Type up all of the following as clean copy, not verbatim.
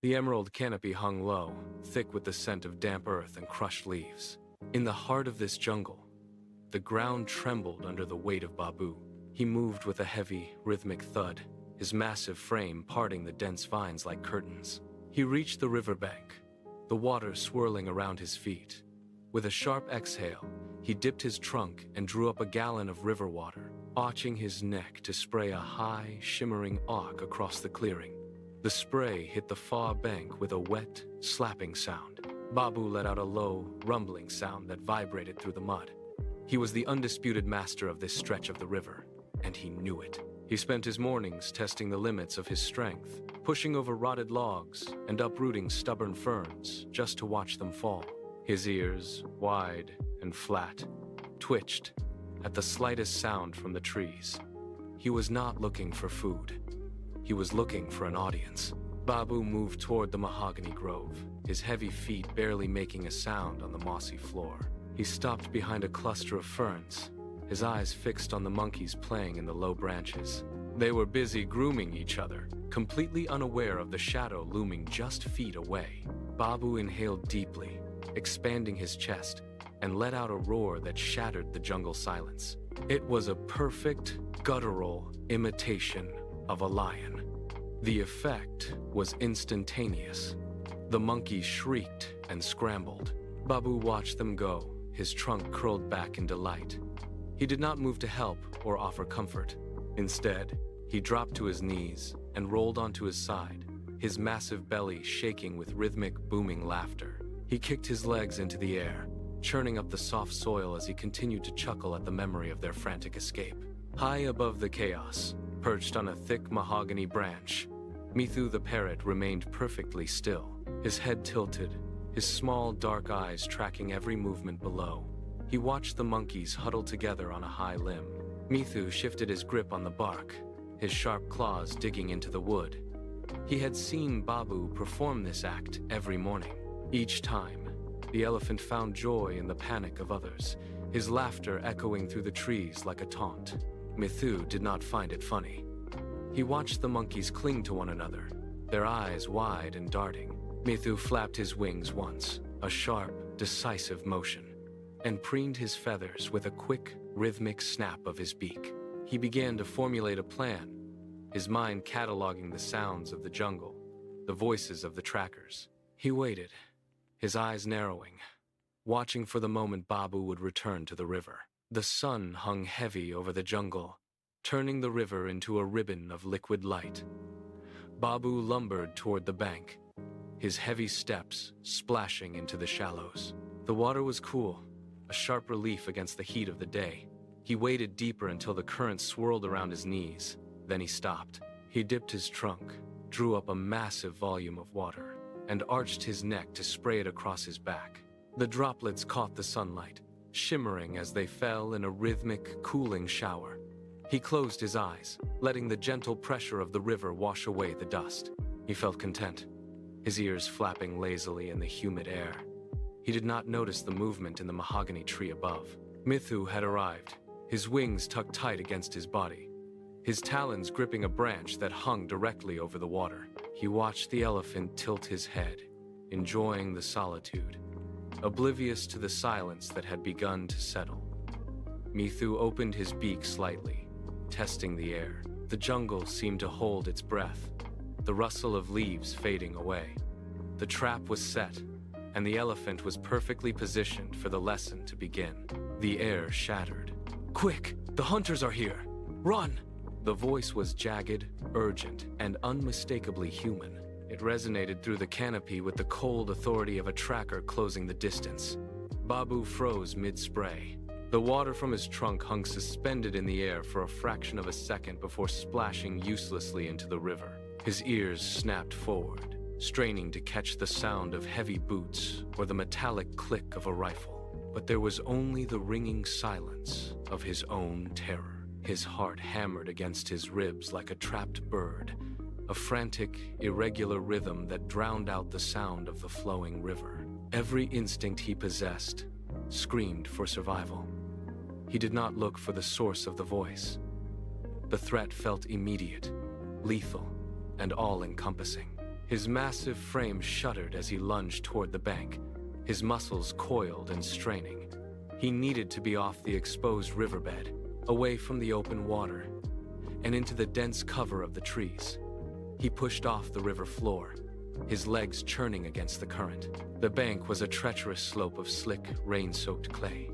The emerald canopy hung low, thick with the scent of damp earth and crushed leaves. In the heart of this jungle, the ground trembled under the weight of Babu. He moved with a heavy, rhythmic thud, his massive frame parting the dense vines like curtains. He reached the riverbank, the water swirling around his feet. With a sharp exhale, he dipped his trunk and drew up a gallon of river water, arching his neck to spray a high, shimmering arc across the clearing. The spray hit the far bank with a wet, slapping sound. Babu let out a low, rumbling sound that vibrated through the mud. He was the undisputed master of this stretch of the river, and he knew it. He spent his mornings testing the limits of his strength, pushing over rotted logs and uprooting stubborn ferns just to watch them fall. His ears, wide and flat, twitched at the slightest sound from the trees. He was not looking for food. He was looking for an audience. Babu moved toward the mahogany grove, his heavy feet barely making a sound on the mossy floor. He stopped behind a cluster of ferns, his eyes fixed on the monkeys playing in the low branches. They were busy grooming each other, completely unaware of the shadow looming just feet away. Babu inhaled deeply, expanding his chest, and let out a roar that shattered the jungle silence. It was a perfect, guttural imitation of a lion. The effect was instantaneous. The monkeys shrieked and scrambled. Babu watched them go, his trunk curled back in delight. He did not move to help or offer comfort. Instead, he dropped to his knees and rolled onto his side, his massive belly shaking with rhythmic, booming laughter. He kicked his legs into the air, churning up the soft soil as he continued to chuckle at the memory of their frantic escape. High above the chaos, perched on a thick mahogany branch, Mithu the parrot remained perfectly still, his head tilted, his small dark eyes tracking every movement below. He watched the monkeys huddle together on a high limb. Mithu shifted his grip on the bark, his sharp claws digging into the wood. He had seen Babu perform this act every morning. Each time, the elephant found joy in the panic of others, his laughter echoing through the trees like a taunt. Mithu did not find it funny. He watched the monkeys cling to one another, their eyes wide and darting. Mithu flapped his wings once, a sharp, decisive motion, and preened his feathers with a quick, rhythmic snap of his beak. He began to formulate a plan, his mind cataloging the sounds of the jungle, the voices of the trackers. He waited, his eyes narrowing, watching for the moment Babu would return to the river. The sun hung heavy over the jungle, turning the river into a ribbon of liquid light. Babu lumbered toward the bank, his heavy steps splashing into the shallows. The water was cool, a sharp relief against the heat of the day. He waded deeper until the current swirled around his knees. Then he stopped. He dipped his trunk, drew up a massive volume of water, and arched his neck to spray it across his back. The droplets caught the sunlight, shimmering as they fell in a rhythmic, cooling shower. He closed his eyes, letting the gentle pressure of the river wash away the dust. He felt content, his ears flapping lazily in the humid air. He did not notice the movement in the mahogany tree above. Mithu had arrived, his wings tucked tight against his body, his talons gripping a branch that hung directly over the water. He watched the elephant tilt his head, enjoying the solitude, oblivious to the silence that had begun to settle. Mithu opened his beak slightly, testing the air. The jungle seemed to hold its breath, the rustle of leaves fading away. The trap was set, and the elephant was perfectly positioned for the lesson to begin. The air shattered. "Quick! The hunters are here! Run!" The voice was jagged, urgent, and unmistakably human. It resonated through the canopy with the cold authority of a tracker closing the distance. Babu froze mid-spray. The water from his trunk hung suspended in the air for a fraction of a second before splashing uselessly into the river. His ears snapped forward, straining to catch the sound of heavy boots or the metallic click of a rifle. But there was only the ringing silence of his own terror. His heart hammered against his ribs like a trapped bird, a frantic, irregular rhythm that drowned out the sound of the flowing river. Every instinct he possessed screamed for survival. He did not look for the source of the voice. The threat felt immediate, lethal, and all-encompassing. His massive frame shuddered as he lunged toward the bank, his muscles coiled and straining. He needed to be off the exposed riverbed, away from the open water, and into the dense cover of the trees. He pushed off the river floor, his legs churning against the current. The bank was a treacherous slope of slick, rain-soaked clay.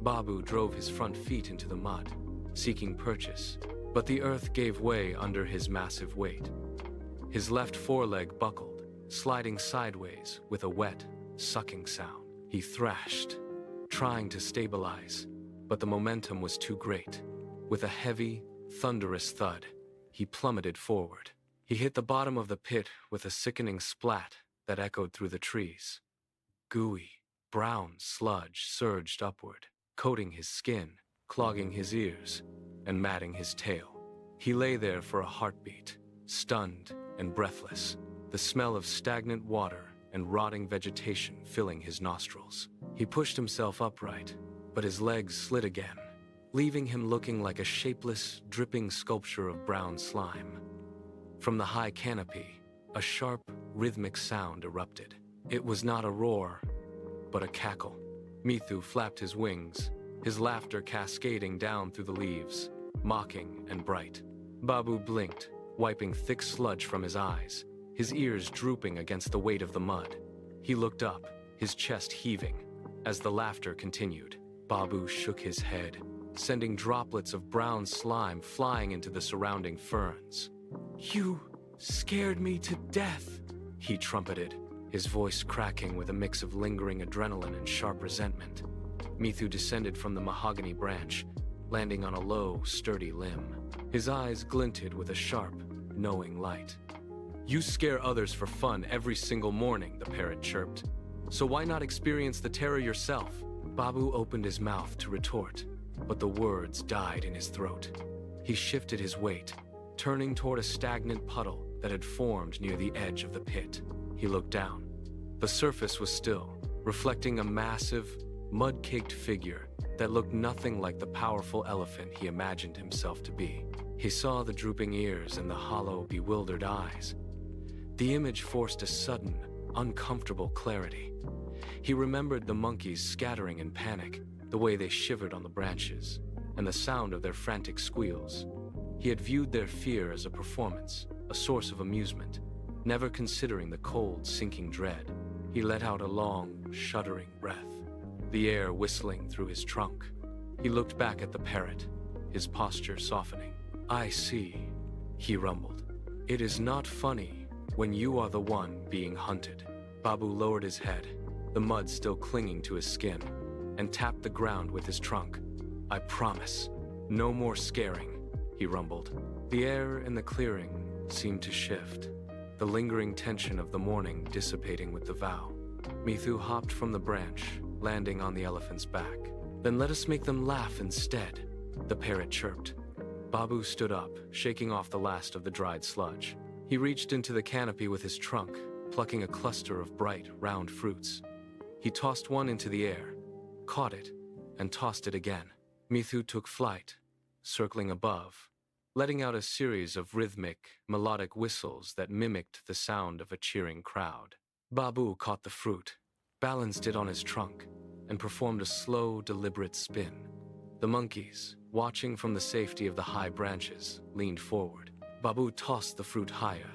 Babu drove his front feet into the mud, seeking purchase, but the earth gave way under his massive weight. His left foreleg buckled, sliding sideways with a wet, sucking sound. He thrashed, trying to stabilize, but the momentum was too great. With a heavy, thunderous thud, he plummeted forward. He hit the bottom of the pit with a sickening splat that echoed through the trees. Gooey, brown sludge surged upward, coating his skin, clogging his ears, and matting his tail. He lay there for a heartbeat, stunned and breathless, the smell of stagnant water and rotting vegetation filling his nostrils. He pushed himself upright, but his legs slid again, leaving him looking like a shapeless, dripping sculpture of brown slime. From the high canopy, a sharp, rhythmic sound erupted. It was not a roar, but a cackle. Mithu flapped his wings, his laughter cascading down through the leaves, mocking and bright. Babu blinked, wiping thick sludge from his eyes, his ears drooping against the weight of the mud. He looked up, his chest heaving. As the laughter continued, Babu shook his head, sending droplets of brown slime flying into the surrounding ferns. "You scared me to death," he trumpeted, his voice cracking with a mix of lingering adrenaline and sharp resentment. Mithu descended from the mahogany branch, landing on a low, sturdy limb. His eyes glinted with a sharp, knowing light. "You scare others for fun every single morning," the parrot chirped. "So why not experience the terror yourself?" Babu opened his mouth to retort, but the words died in his throat. He shifted his weight, turning toward a stagnant puddle that had formed near the edge of the pit. He looked down. The surface was still, reflecting a massive, mud-caked figure that looked nothing like the powerful elephant he imagined himself to be. He saw the drooping ears and the hollow, bewildered eyes. The image forced a sudden, uncomfortable clarity. He remembered the monkeys scattering in panic, the way they shivered on the branches, and the sound of their frantic squeals. He had viewed their fear as a performance, a source of amusement, never considering the cold, sinking dread. He let out a long, shuddering breath, the air whistling through his trunk. He looked back at the parrot, his posture softening. "I see," he rumbled. "It is not funny when you are the one being hunted." Babu lowered his head, the mud still clinging to his skin, and tapped the ground with his trunk. "I promise, no more scaring," he rumbled. The air in the clearing seemed to shift, the lingering tension of the morning dissipating with the vow. Mithu hopped from the branch, landing on the elephant's back. "Then let us make them laugh instead," the parrot chirped. Babu stood up, shaking off the last of the dried sludge. He reached into the canopy with his trunk, plucking a cluster of bright, round fruits. He tossed one into the air, caught it, and tossed it again. Mithu took flight, circling above, letting out a series of rhythmic, melodic whistles that mimicked the sound of a cheering crowd. Babu caught the fruit, balanced it on his trunk, and performed a slow, deliberate spin. The monkeys, watching from the safety of the high branches, leaned forward. Babu tossed the fruit higher,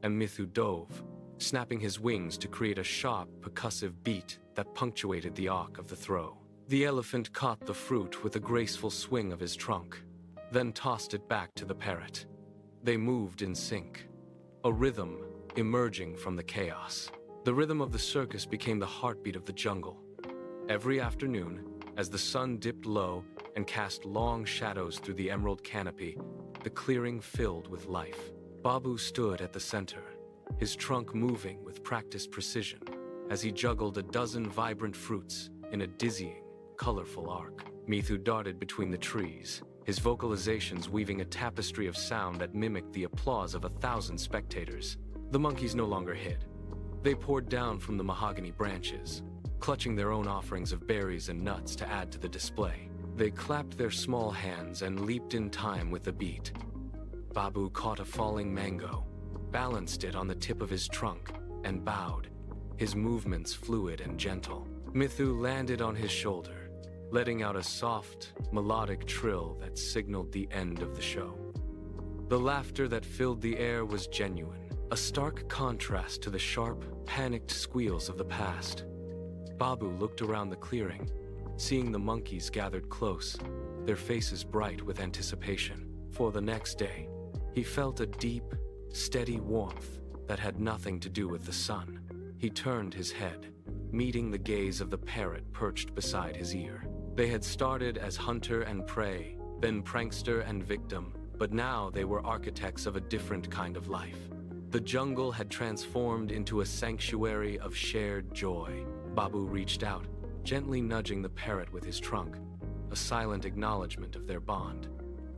and Mithu dove, snapping his wings to create a sharp, percussive beat that punctuated the arc of the throw. The elephant caught the fruit with a graceful swing of his trunk, then tossed it back to the parrot. They moved in sync, a rhythm emerging from the chaos. The rhythm of the circus became the heartbeat of the jungle. Every afternoon, as the sun dipped low and cast long shadows through the emerald canopy, the clearing filled with life. Babu stood at the center, his trunk moving with practiced precision as he juggled a dozen vibrant fruits in a dizzying, colorful arc. Mithu darted between the trees, his vocalizations weaving a tapestry of sound that mimicked the applause of 1,000 spectators. The monkeys no longer hid. They poured down from the mahogany branches, clutching their own offerings of berries and nuts to add to the display. They clapped their small hands and leaped in time with the beat. Babu caught a falling mango, balanced it on the tip of his trunk and bowed, his movements fluid and gentle. Mithu landed on his shoulder, letting out a soft, melodic trill that signaled the end of the show. The laughter that filled the air was genuine, a stark contrast to the sharp, panicked squeals of the past. Babu looked around the clearing, seeing the monkeys gathered close, their faces bright with anticipation. For the next day, he felt a deep, steady warmth that had nothing to do with the sun. He turned his head, meeting the gaze of the parrot perched beside his ear. They had started as hunter and prey, then prankster and victim, but now they were architects of a different kind of life. The jungle had transformed into a sanctuary of shared joy. Babu reached out, gently nudging the parrot with his trunk, a silent acknowledgement of their bond.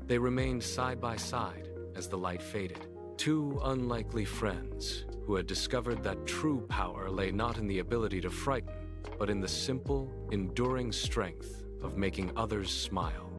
They remained side by side as the light faded. Two unlikely friends who had discovered that true power lay not in the ability to frighten, but in the simple, enduring strength of making others smile.